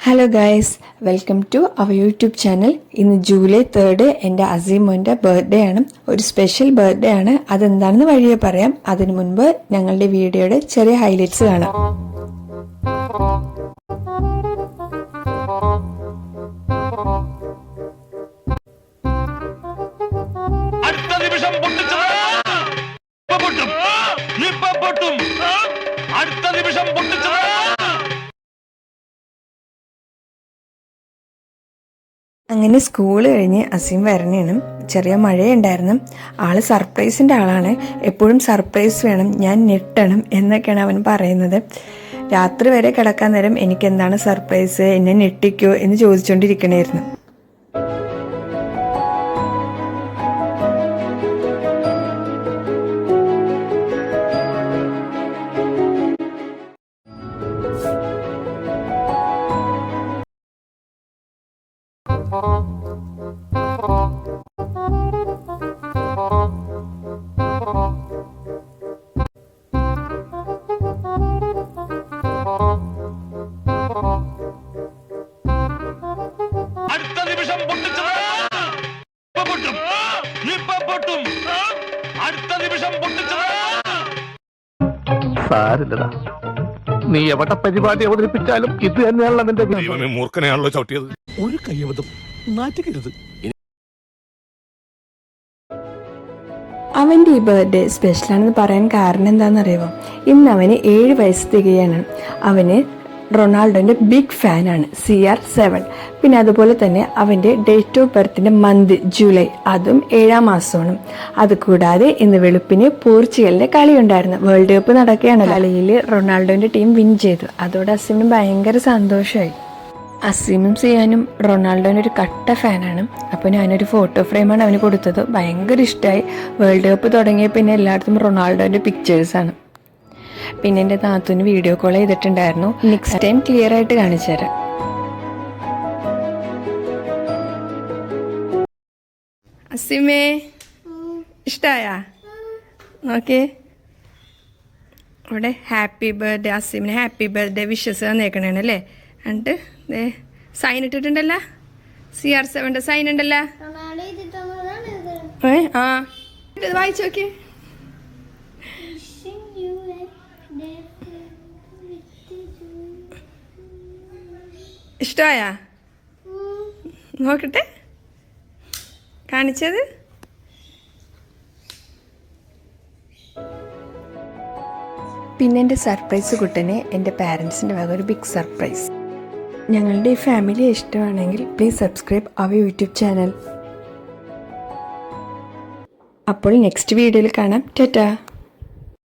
Hello guys, welcome to our YouTube channel. ഇന്ന് July 3 എൻ്റെ അസീമോൻ്റെ birthday ആണ്. ഒരു സ്പെഷ്യൽ ബർത്ത്ഡേ ആണ്. അതെന്താണെന്ന് വഴിയെ പറയാം. അതിനു മുൻപ് ഞങ്ങളുടെ വീഡിയോയുടെ ചെറിയ ഹൈലൈറ്റ്സ് കാണാം. അങ്ങനെ സ്കൂൾ കഴിഞ്ഞ് അസീം വരണേനും ചെറിയ മഴയുണ്ടായിരുന്നു. ആള് സർപ്രൈസിൻ്റെ ആളാണ്. എപ്പോഴും സർപ്രൈസ് വേണം, ഞാൻ ഞെട്ടണം എന്നൊക്കെയാണ് അവൻ പറയുന്നത്. രാത്രി വരെ കിടക്കാൻ നേരം എനിക്കെന്താണ് സർപ്രൈസ്, എന്നെ ഞെട്ടിക്കോ എന്ന് ചോദിച്ചുകൊണ്ടിരിക്കണമായിരുന്നു. സാരില്ലടാ, നീ എവിടെ പരിപാടി അവതരിപ്പിച്ചാലും ഇത് തന്നെയാണല്ലോ നിന്റെ മൂർഖനെയാണല്ലോ ചവിട്ടിയത്. ഒരു കയ്യബദ്ധം നാറ്റിക്കരുത്. അവൻ്റെ ഈ ബർത്ത്ഡേ സ്പെഷ്യലാണെന്ന് പറയാൻ കാരണം എന്താണെന്നറിയുമോ? ഇന്ന് അവന് 7 വയസ്സ് തികയാണ്. അവന് റൊണാൾഡോൻ്റെ ബിഗ് ഫാനാണ്, CR7. പിന്നെ അതുപോലെ തന്നെ അവൻ്റെ ഡേറ്റ് ഓഫ് ബർത്തിൻ്റെ മന്ത് ജൂലൈ, അതും 7-ാം മാസമാണ്. അതുകൂടാതെ ഇന്ന് വെളുപ്പിന് പോർച്ചുഗലിൻ്റെ കളി ഉണ്ടായിരുന്നു. വേൾഡ് കപ്പ് നടക്കുകയാണ്. കളിയിൽ റൊണാൾഡോൻ്റെ ടീം വിൻ ചെയ്തു. അതോടെ അസീമിന് ഭയങ്കര സന്തോഷമായി. അസീമും സിയാനും റൊണാൾഡോൻ്റെ ഒരു കട്ട ഫാനാണ്. അപ്പോൾ ഞാനൊരു ഫോട്ടോ ഫ്രെയിമാണ് അവന് കൊടുത്തത്. ഭയങ്കര ഇഷ്ടമായി. വേൾഡ് കപ്പ് തുടങ്ങിയ പിന്നെ എല്ലായിടത്തും റൊണാൾഡോൻ്റെ പിക്ചേഴ്സാണ്. പിന്നെ എൻ്റെ താത്തൂന് വീഡിയോ കോൾ ചെയ്തിട്ടുണ്ടായിരുന്നു. നെക്സ്റ്റ് ടൈം ക്ലിയർ ആയിട്ട് കാണിച്ചു തരാം. അസീമേ, ഇഷ്ടമായ? നോക്കേ, ഇവിടെ ഹാപ്പി ബർത്ത്ഡേ, അസീമിന് ഹാപ്പി ബർത്ത്ഡേ വിഷസ് തന്നേക്കണേണല്ലേ. എന്നിട്ട് സൈൻ ഇട്ടിട്ടുണ്ടല്ലോ, CR7 സൈൻ ഉണ്ടല്ലോ. ആ ഇത് വായിച്ചു നോക്കിയേ. ഇഷ്ടമായാ? നോക്കട്ടെ, കാണിച്ചത്. പിന്നെ എൻ്റെ സർപ്രൈസ് കുട്ടനെ എൻ്റെ പാരൻസിൻ്റെ വക ഒരു ബിഗ് സർപ്രൈസ്. ഞങ്ങളുടെ ഈ ഫാമിലി ഇഷ്ടമാണെങ്കിൽ please subscribe our YouTube channel. അപ്പോൾ നെക്സ്റ്റ് വീഡിയോയിൽ കാണാം. ടാറ്റാ.